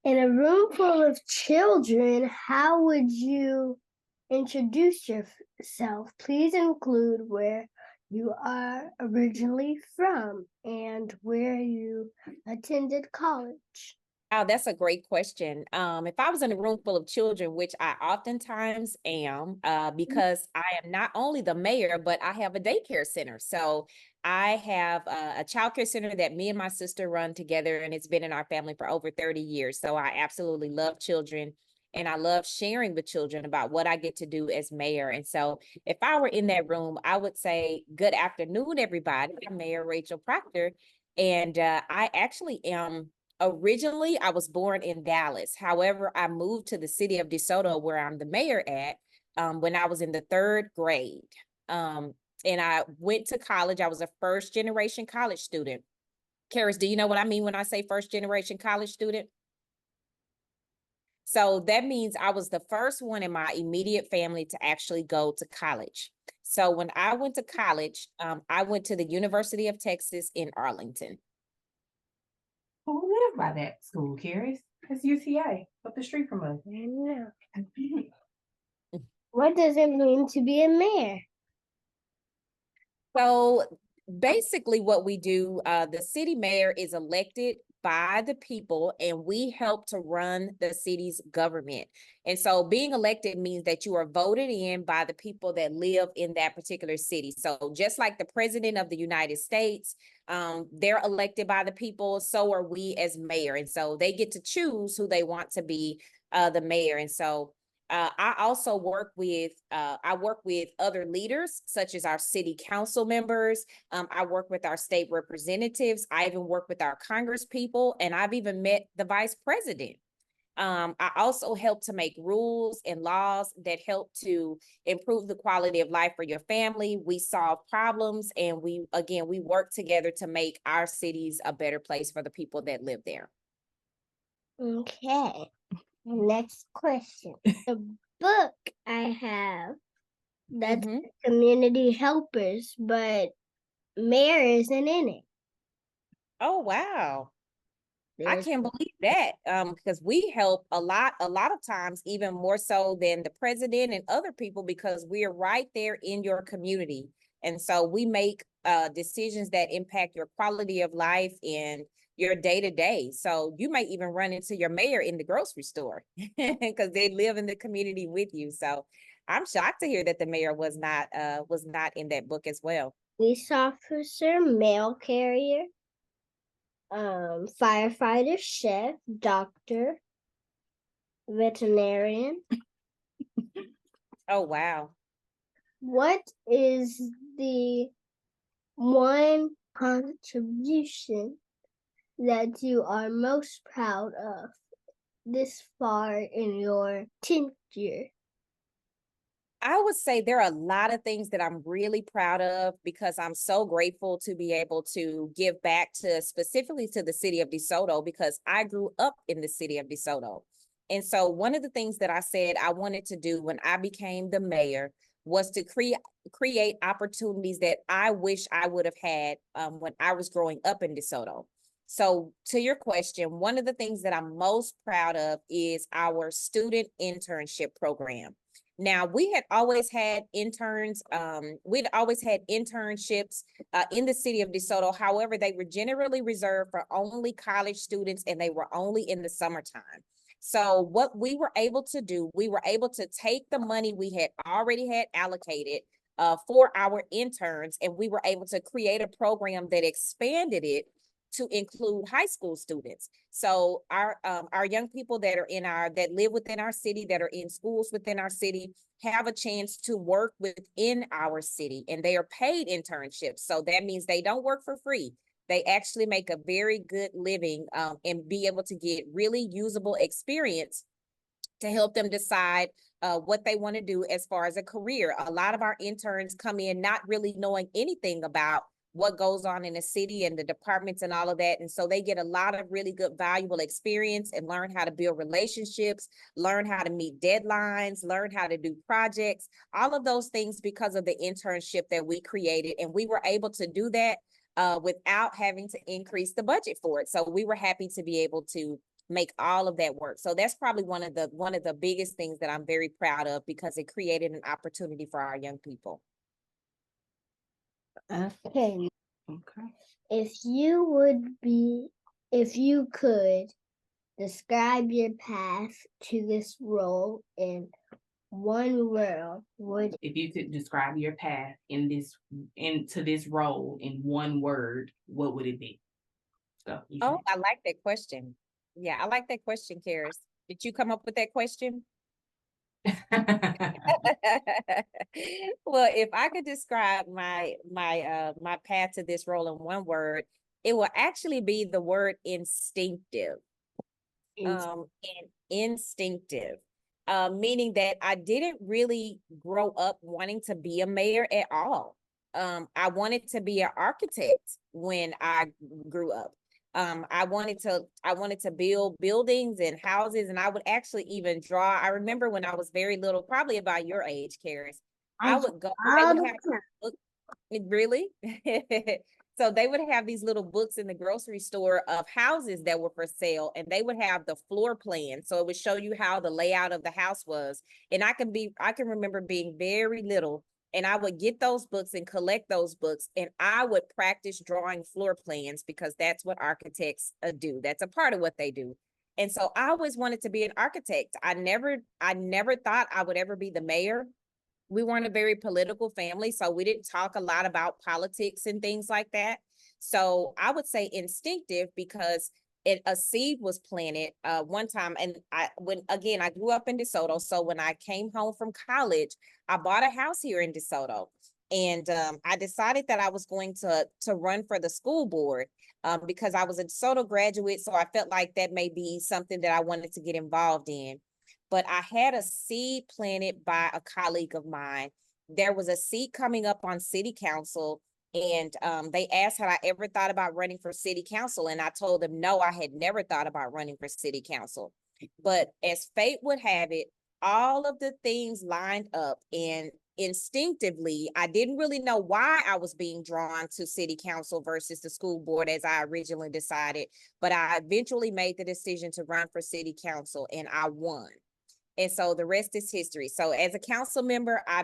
In a room full of children, how would you introduce yourself? Please include where you are originally from and where you attended college. Oh, that's a great question. If I was in a room full of children, which I oftentimes am, because I am not only the mayor, but I have a daycare center. So I have a childcare center that me and my sister run together, and it's been in our family for over 30 years. So I absolutely love children, and I love sharing with children about what I get to do as mayor. And so if I were in that room, I would say, "Good afternoon, everybody. I'm Mayor Rachel Proctor, and I actually am." Originally, I was born in Dallas. However, I moved to the city of DeSoto, where I'm the mayor at, when I was in the third grade. Um, and I went to college. I was a first generation college student. Karis, do you know what I mean when I say first generation college student? So that means I was the first one in my immediate family to actually go to college. So when I went to college, I went to the University of Texas in Arlington. Who live by that school, Caris? It's UTA up the street from us. I know. What does it mean to be a mayor? So basically, what we do, the city mayor is elected by the people, and we help to run the city's government. And so being elected means that you are voted in by the people that live in that particular city. So just like the president of the United States, they're elected by the people, so are we as mayor. And so they get to choose who they want to be the mayor. And so I also work with other leaders such as our city council members. I work with our state representatives. I even work with our Congress people, and I've even met the vice president. I also help to make rules and laws that help to improve the quality of life for your family. We solve problems, and we work together to make our cities a better place for the people that live there. Okay. Next question. The book I have, that's Community Helpers, but mayor isn't in it. Oh, wow. I There's can't believe that, because we help a lot of times, even more so than the president and other people, because we're right there in your community. And so we make decisions that impact your quality of life and your day to day. So you might even run into your mayor in the grocery store because they live in the community with you. So I'm shocked to hear that the mayor was not in that book as well. police officer, mail carrier, firefighter, chef, doctor, veterinarian. Oh, wow. What is the one contribution that you are most proud of this far in your tenure? I would say there are a lot of things that I'm really proud of because I'm so grateful to be able to give back to specifically to the city of DeSoto, because I grew up in the city of DeSoto. And so one of the things that I said I wanted to do when I became the mayor was to create opportunities that I wish I would have had when I was growing up in DeSoto. So to your question, one of the things that I'm most proud of is our student internship program. Now, we had always had interns. We'd always had internships in the city of DeSoto. However, they were generally reserved for only college students, and they were only in the summertime. So what we were able to do, we were able to take the money we had already had allocated for our interns, and we were able to create a program that expanded it to include high school students. So our young people that live within our city, that are in schools within our city, have a chance to work within our city, and they are paid internships. So that means they don't work for free. They actually make a very good living and be able to get really usable experience to help them decide what they want to do as far as a career. A lot of our interns come in not really knowing anything about what goes on in the city and the departments and all of that. And so they get a lot of really good, valuable experience and learn how to build relationships, learn how to meet deadlines, learn how to do projects, all of those things because of the internship that we created. And we were able to do that without having to increase the budget for it. So we were happy to be able to make all of that work. So that's probably one of the biggest things that I'm very proud of, because it created an opportunity for our young people. Okay. Okay. If you could describe your path to this role in one word, If you could describe your path into this role in one word, what would it be? So Oh, I like that question. Yeah, I like that question, Karis. Did you come up with that question? Well, if I could describe my path to this role in one word, it will actually be the word instinctive. And instinctive, meaning that I didn't really grow up wanting to be a mayor at all. I wanted to be an architect when I grew up. I wanted to build buildings and houses, and I would actually even draw. I remember when I was very little, probably about your age, Karis, I would go, they would have books. Really? So they would have these little books in the grocery store of houses that were for sale, and they would have the floor plan. So it would show you how the layout of the house was. And I can remember being very little, and I would get those books and collect those books, and I would practice drawing floor plans, because that's what architects do. That's a part of what they do. And so I always wanted to be an architect. I never thought I would ever be the mayor. We weren't a very political family, so we didn't talk a lot about politics and things like that. So I would say instinctive, because a seed was planted one time. And I grew up in DeSoto. So when I came home from college, I bought a house here in DeSoto. And I decided that I was going to run for the school board, because I was a DeSoto graduate. So I felt like that may be something that I wanted to get involved in. But I had a seed planted by a colleague of mine. There was a seat coming up on city council, and they asked had I ever thought about running for city council, and I told them no, I had never thought about running for city council. But as fate would have it, all of the things lined up, and instinctively, I didn't really know why I was being drawn to city council versus the school board as I originally decided, but I eventually made the decision to run for city council, and I won. And so the rest is history. So as a council member, I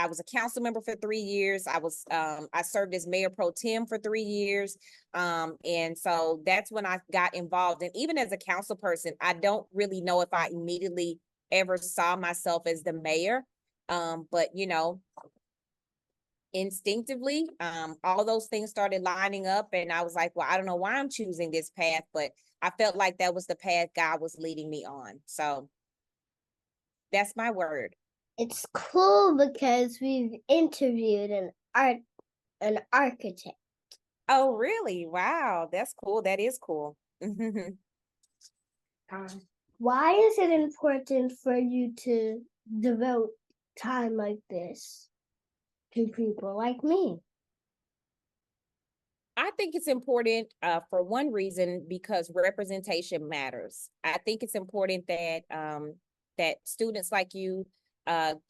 was a council member for 3 years. I served as mayor pro tem for 3 years. And so that's when I got involved. And even as a council person, I don't really know if I immediately ever saw myself as the mayor. But instinctively, all those things started lining up, and I was like, well, I don't know why I'm choosing this path, but I felt like that was the path God was leading me on. So that's my word. It's cool because we've interviewed an architect. Oh, really? Wow, that's cool. That is cool. Why is it important for you to devote time like this to people like me? I think it's important for one reason, because representation matters. I think it's important that that students like you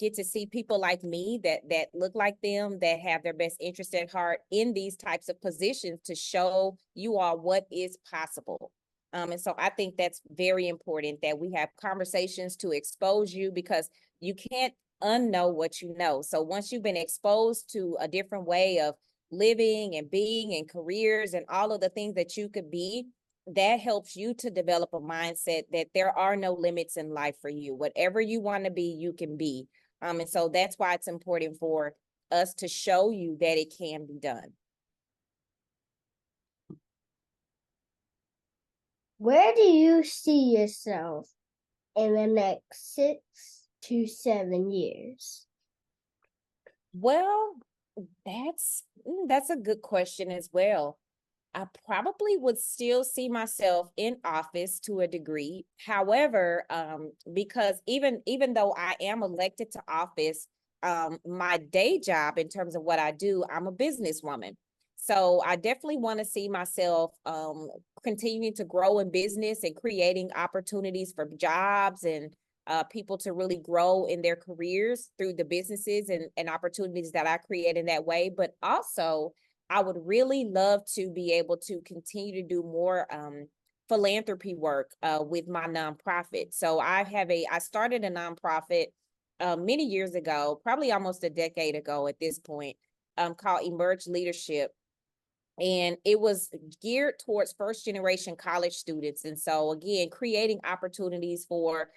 get to see people like me that look like them, that have their best interest at heart in these types of positions, to show you all what is possible. And so I think that's very important, that we have conversations to expose you, because you can't unknow what you know. So once you've been exposed to a different way of living and being and careers and all of the things that you could be, that helps you to develop a mindset that there are no limits in life for you. Whatever you want to be, you can be. And so that's why it's important for us to show you that it can be done. Where do you see yourself in the next 6 to 7 years? Well, that's a good question as well. I probably would still see myself in office to a degree. However, because even though I am elected to office, my day job in terms of what I do, I'm a businesswoman. So I definitely want to see myself continuing to grow in business and creating opportunities for jobs and people to really grow in their careers through the businesses and opportunities that I create in that way. But also, I would really love to be able to continue to do more philanthropy work with my nonprofit. So I started a nonprofit many years ago, probably almost a decade ago at this point, called Emerge Leadership. And it was geared towards first generation college students. And so again, creating opportunities for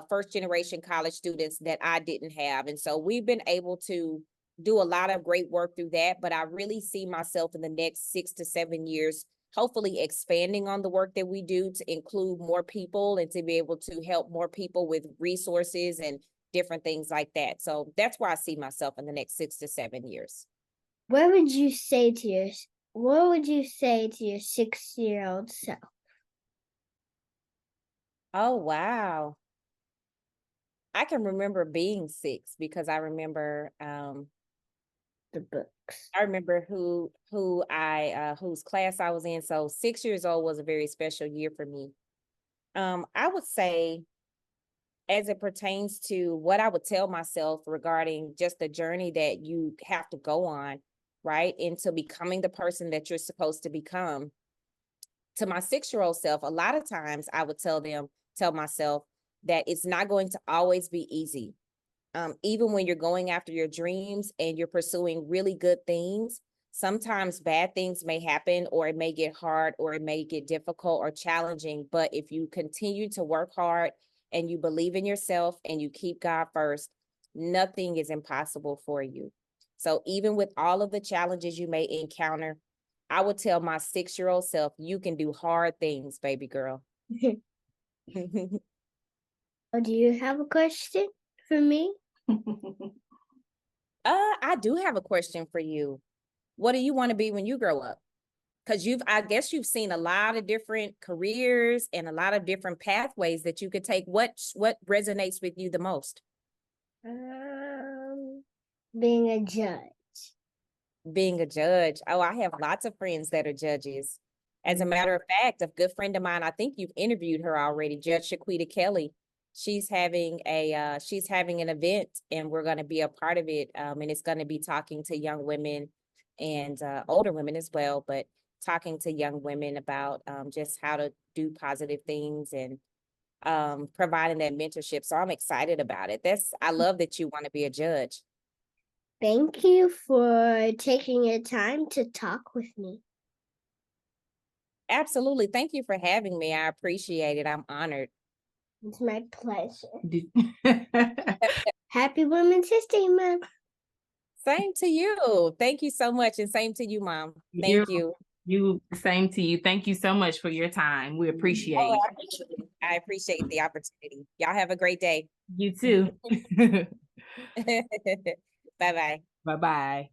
first generation college students that I didn't have. And so we've been able to do a lot of great work through that, but I really see myself in the next 6 to 7 years, hopefully expanding on the work that we do to include more people and to be able to help more people with resources and different things like that. So that's where I see myself in the next 6 to 7 years. What would you say to your 6-year-old self? Oh, wow. I can remember being 6 because I remember The books. I remember whose class I was in. So 6 years old was a very special year for me. I would say, as it pertains to what I would tell myself regarding just the journey that you have to go on, right, into becoming the person that you're supposed to become. To my 6-year-old self, a lot of times I would tell myself that it's not going to always be easy. Even when you're going after your dreams and you're pursuing really good things, sometimes bad things may happen, or it may get hard, or it may get difficult or challenging. But if you continue to work hard and you believe in yourself and you keep God first, nothing is impossible for you. So even with all of the challenges you may encounter, I would tell my 6-year-old self, you can do hard things, baby girl. Do you have a question for me? I do have a question for you. What do you want to be when you grow up? Because I guess you've seen a lot of different careers and a lot of different pathways that you could take. What resonates with you the most? Being a judge. Being a judge. Oh, I have lots of friends that are judges. As a matter of fact, a good friend of mine, I think you've interviewed her already, Judge Shaquita Kelly. She's having an event, and we're going to be a part of it. And it's going to be talking to young women and older women as well, but talking to young women about just how to do positive things and providing that mentorship. So I'm excited about it. I love that you want to be a judge. Thank you for taking your time to talk with me. Absolutely. Thank you for having me. I appreciate it. I'm honored. It's my pleasure. Happy Women's History Month. Same to you. Thank you so much. And same to you, Mom. Thank you. Same to you. Thank you so much for your time. We appreciate it. I appreciate the opportunity. Y'all have a great day. You too. Bye-bye. Bye-bye.